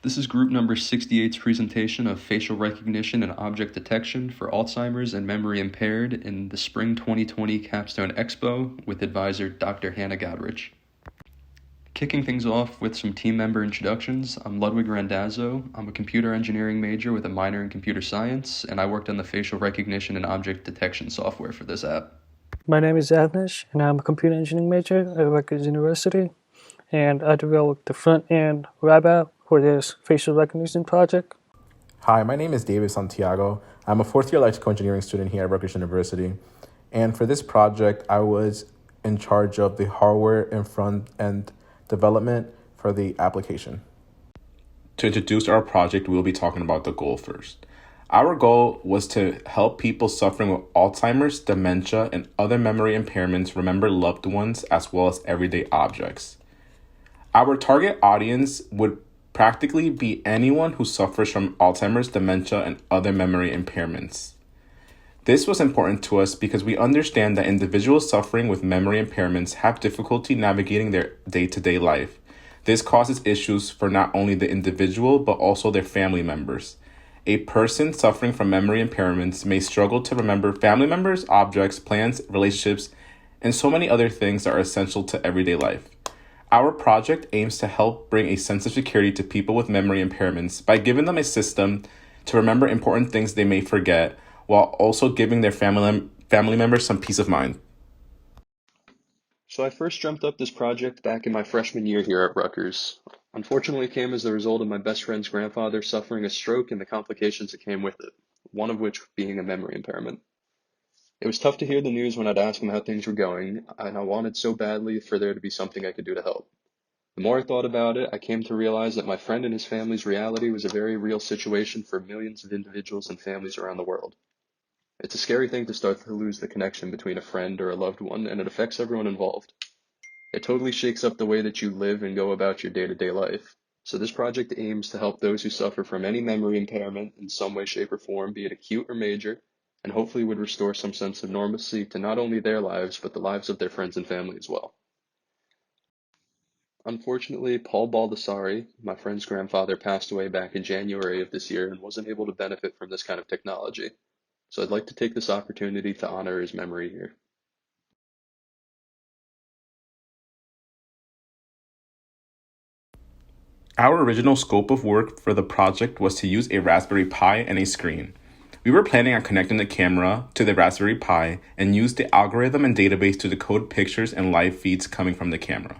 This is group number 68's presentation of facial recognition and object detection for Alzheimer's and memory impaired in the Spring 2020 Capstone Expo with advisor Dr. Hannah Godrich. Kicking things off with some team member introductions, I'm Ludwig Randazzo. I'm a computer engineering major with a minor in computer science, and I worked on the facial recognition and object detection software for this app. My name is Avnish, and I'm a computer engineering major at Rutgers University, and I developed the front-end web app for this facial recognition project. Hi, my name is David Santiago. I'm a fourth-year electrical engineering student here at Rutgers University, and for this project, I was in charge of the hardware and front-end development for the application. To introduce our project, we'll be talking about the goal first. Our goal was to help people suffering with Alzheimer's, dementia, and other memory impairments remember loved ones as well as everyday objects. Our target audience would practically be anyone who suffers from Alzheimer's, dementia, and other memory impairments. This was important to us because we understand that individuals suffering with memory impairments have difficulty navigating their day-to-day life. This causes issues for not only the individual, but also their family members. A person suffering from memory impairments may struggle to remember family members, objects, plans, relationships, and so many other things that are essential to everyday life. Our project aims to help bring a sense of security to people with memory impairments by giving them a system to remember important things they may forget, while also giving their family members some peace of mind. So I first dreamt up this project back in my freshman year here at Rutgers. Unfortunately, it came as the result of my best friend's grandfather suffering a stroke and the complications that came with it, one of which being a memory impairment. It was tough to hear the news when I'd ask him how things were going, and I wanted so badly for there to be something I could do to help. The more I thought about it, I came to realize that my friend and his family's reality was a very real situation for millions of individuals and families around the world. It's a scary thing to start to lose the connection between a friend or a loved one, and it affects everyone involved. It totally shakes up the way that you live and go about your day-to-day life. So this project aims to help those who suffer from any memory impairment in some way, shape, or form, be it acute or major, and hopefully would restore some sense of normalcy to not only their lives, but the lives of their friends and family as well. Unfortunately, Paul Baldessari, my friend's grandfather, passed away back in January of this year and wasn't able to benefit from this kind of technology. So I'd like to take this opportunity to honor his memory here. Our original scope of work for the project was to use a Raspberry Pi and a screen. We were planning on connecting the camera to the Raspberry Pi and use the algorithm and database to decode pictures and live feeds coming from the camera.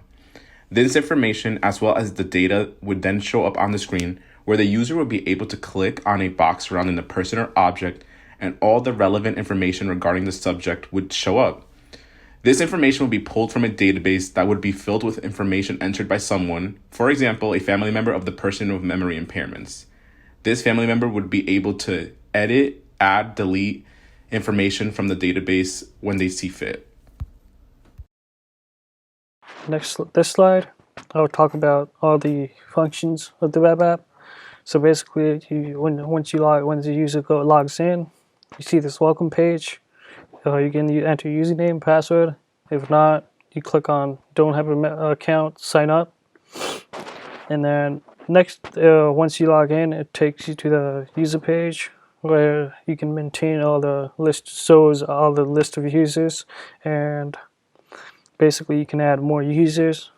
This information, as well as the data, would then show up on the screen where the user would be able to click on a box surrounding the person or object, and all the relevant information regarding the subject would show up. This information would be pulled from a database that would be filled with information entered by someone, for example, a family member of the person with memory impairments. This family member would be able to edit, add, delete information from the database when they see fit. This slide, I'll talk about all the functions of the web app. So basically, once the user logs in, you see this welcome page. You can enter your username, password. If not, you click on don't have an account, sign up. And then next, once you log in, it takes you to the user page where you can maintain all the list, shows all the list of users, and basically you can add more users,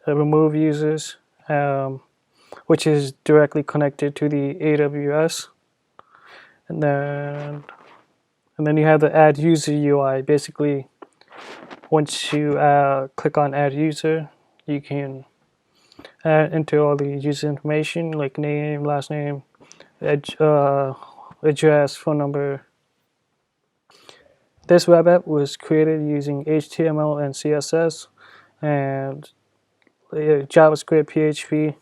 remove users, which is directly connected to the AWS. And then you have the add user UI. Basically, once you click on add user, you can enter all the user information like name, last name, address, phone number. This web app was created using HTML and CSS and JavaScript, PHP.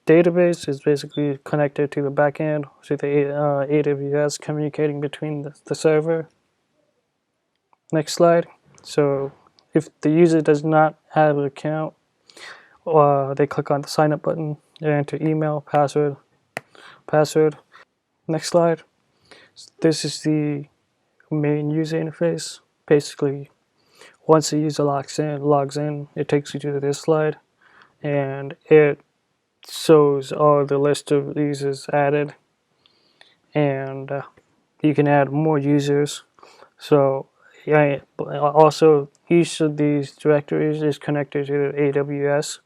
Database is basically connected to the backend to the AWS, communicating between the server. Next slide. So if the user does not have an account, they click on the sign up button, they enter email, password. Next slide. This is the main user interface. Basically, once the user logs in, it takes you to this slide, and it shows all the list of users added, and you can add more users. So yeah, also each of these directories is connected to AWS.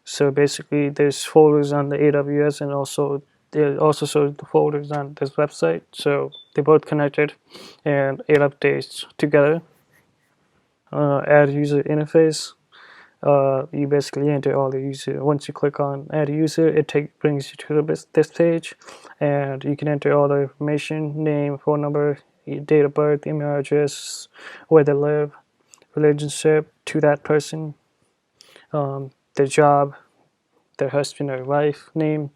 So basically, there's folders on the AWS, and also it also shows the folders on this website. So they're both connected, and it updates together. Add user interface. You basically enter all the user. Once you click on add user, brings you to this page, and you can enter all the information: name, phone number, date of birth, email address, where they live, relationship to that person, their job, their husband or wife name,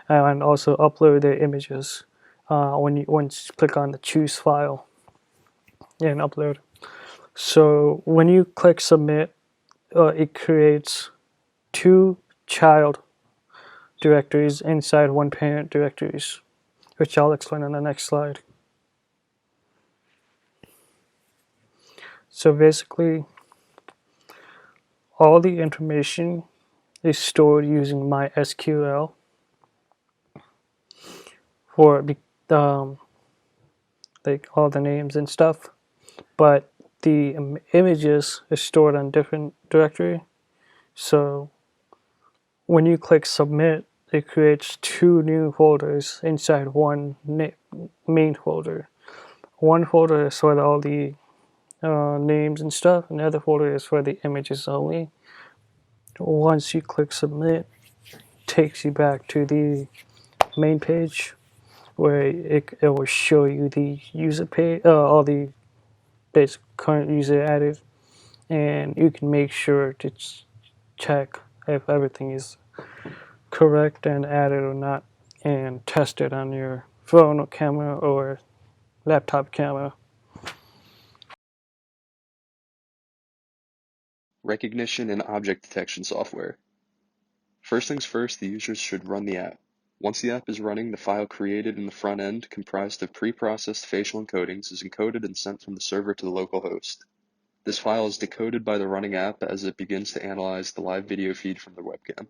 and also upload their images. Once you click on the choose file and upload. So when you click submit, it creates two child directories inside one parent directories, which I'll explain on the next slide. So basically, all the information is stored using MySQL for um, like all the names and stuff, but the images is stored on different directory. So when you click submit, it creates two new folders inside one main folder. One folder is for all the names and stuff, and the other folder is for the images only. Once you click submit, it takes you back to the main page where it will show you the user page, all the basic current user added, and you can make sure to check if everything is correct and added or not, and test it on your phone or camera or laptop camera. Recognition and object detection software. First things first, the users should run the app. Once the app is running, the file created in the front end, comprised of pre-processed facial encodings, is encoded and sent from the server to the local host. This file is decoded by the running app as it begins to analyze the live video feed from the webcam.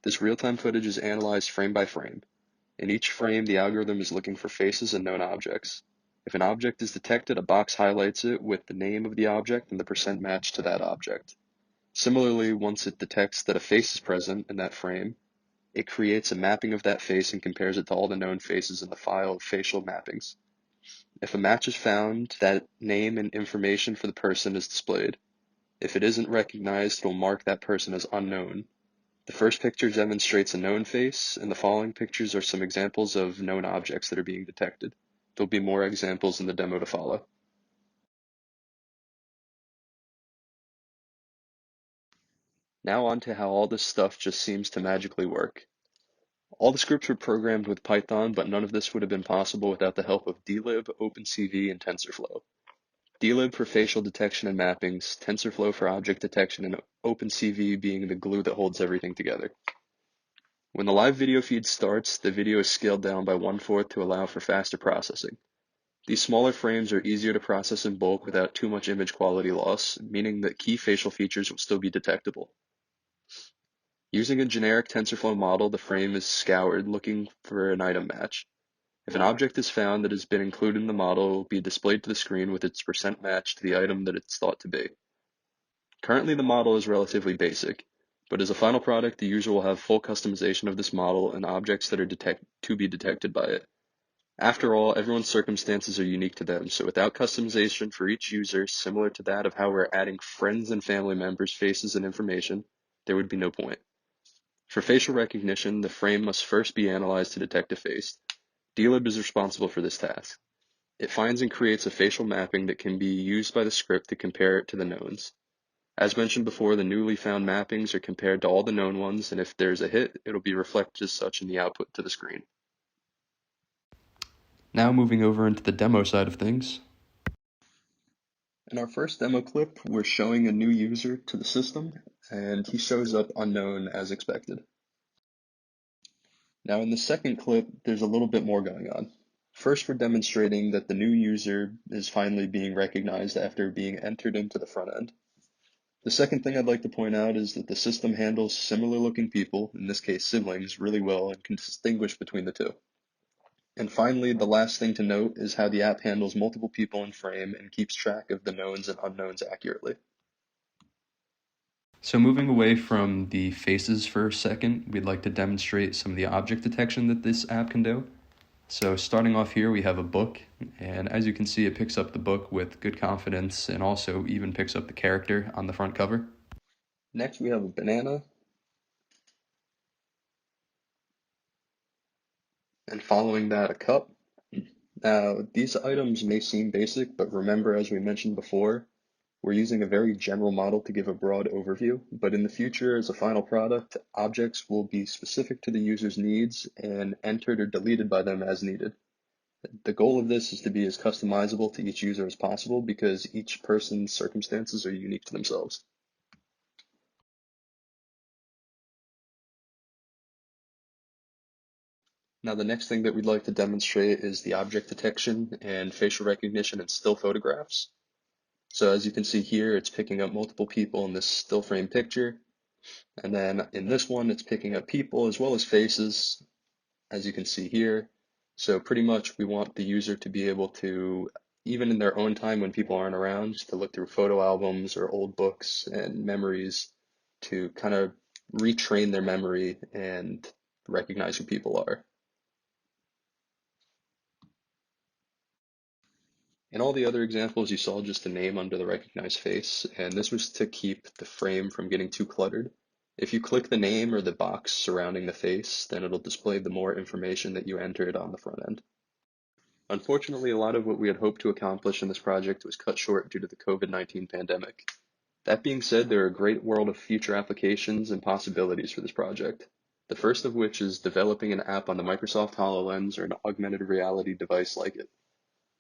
This real-time footage is analyzed frame by frame. In each frame, the algorithm is looking for faces and known objects. If an object is detected, a box highlights it with the name of the object and the percent match to that object. Similarly, once it detects that a face is present in that frame, it creates a mapping of that face and compares it to all the known faces in the file of facial mappings. If a match is found, that name and information for the person is displayed. If it isn't recognized, it will mark that person as unknown. The first picture demonstrates a known face, and the following pictures are some examples of known objects that are being detected. There'll be more examples in the demo to follow. Now on to how all this stuff just seems to magically work. All the scripts were programmed with Python, but none of this would have been possible without the help of dlib, OpenCV, and TensorFlow. dlib for facial detection and mappings, TensorFlow for object detection, and OpenCV being the glue that holds everything together. When the live video feed starts, the video is scaled down by 1/4 to allow for faster processing. These smaller frames are easier to process in bulk without too much image quality loss, meaning that key facial features will still be detectable. Using a generic TensorFlow model, the frame is scoured looking for an item match. If an object is found that has been included in the model, it will be displayed to the screen with its percent match to the item that it's thought to be. Currently, the model is relatively basic, but as a final product, the user will have full customization of this model and objects that are to be detected by it. After all, everyone's circumstances are unique to them, so without customization for each user, similar to that of how we're adding friends and family members' faces and information, there would be no point. For facial recognition, the frame must first be analyzed to detect a face. dlib is responsible for this task. It finds and creates a facial mapping that can be used by the script to compare it to the knowns. As mentioned before, the newly found mappings are compared to all the known ones, and if there's a hit, it'll be reflected as such in the output to the screen. Now moving over into the demo side of things. In our first demo clip, we're showing a new user to the system, and he shows up unknown as expected. Now in the second clip, there's a little bit more going on. First, we're demonstrating that the new user is finally being recognized after being entered into the front end. The second thing I'd like to point out is that the system handles similar looking people, in this case siblings, really well and can distinguish between the two. And finally, the last thing to note is how the app handles multiple people in frame and keeps track of the knowns and unknowns accurately. So moving away from the faces for a second, we'd like to demonstrate some of the object detection that this app can do. So starting off here, we have a book, and as you can see, it picks up the book with good confidence and also even picks up the character on the front cover. Next, we have a banana, and following that, a cup. Now, these items may seem basic, but remember, as we mentioned before, we're using a very general model to give a broad overview, but in the future, as a final product, objects will be specific to the user's needs and entered or deleted by them as needed. The goal of this is to be as customizable to each user as possible because each person's circumstances are unique to themselves. Now, the next thing that we'd like to demonstrate is the object detection and facial recognition in still photographs. So as you can see here, it's picking up multiple people in this still frame picture. And then in this one, it's picking up people as well as faces, as you can see here. So pretty much we want the user to be able to, even in their own time when people aren't around, to look through photo albums or old books and memories to kind of retrain their memory and recognize who people are. In all the other examples, you saw just a name under the recognized face, and this was to keep the frame from getting too cluttered. If you click the name or the box surrounding the face, then it'll display the more information that you entered on the front end. Unfortunately, a lot of what we had hoped to accomplish in this project was cut short due to the COVID-19 pandemic. That being said, there are a great world of future applications and possibilities for this project. The first of which is developing an app on the Microsoft HoloLens or an augmented reality device like it.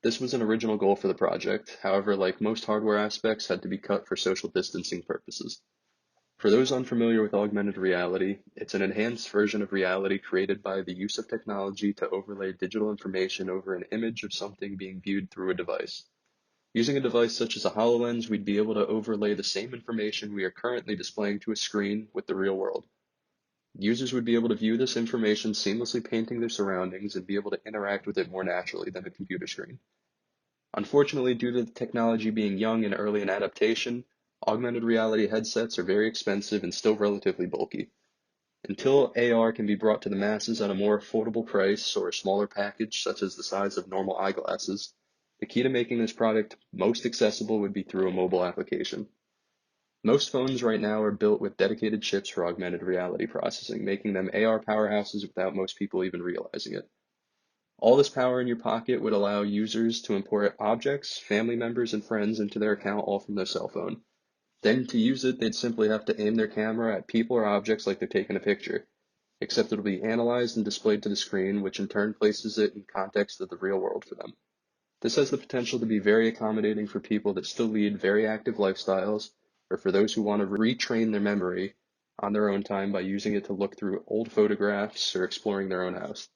This was an original goal for the project, however, like most hardware aspects, had to be cut for social distancing purposes. For those unfamiliar with augmented reality, it's an enhanced version of reality created by the use of technology to overlay digital information over an image of something being viewed through a device. Using a device such as a HoloLens, we'd be able to overlay the same information we are currently displaying to a screen with the real world. Users would be able to view this information seamlessly painting their surroundings and be able to interact with it more naturally than a computer screen. Unfortunately, due to the technology being young and early in adaptation, augmented reality headsets are very expensive and still relatively bulky. Until AR can be brought to the masses at a more affordable price or a smaller package such as the size of normal eyeglasses, the key to making this product most accessible would be through a mobile application. Most phones right now are built with dedicated chips for augmented reality processing, making them AR powerhouses without most people even realizing it. All this power in your pocket would allow users to import objects, family members, and friends into their account all from their cell phone. Then to use it, they'd simply have to aim their camera at people or objects like they're taking a picture, except it'll be analyzed and displayed to the screen, which in turn places it in context of the real world for them. This has the potential to be very accommodating for people that still lead very active lifestyles, or for those who want to retrain their memory on their own time by using it to look through old photographs or exploring their own house.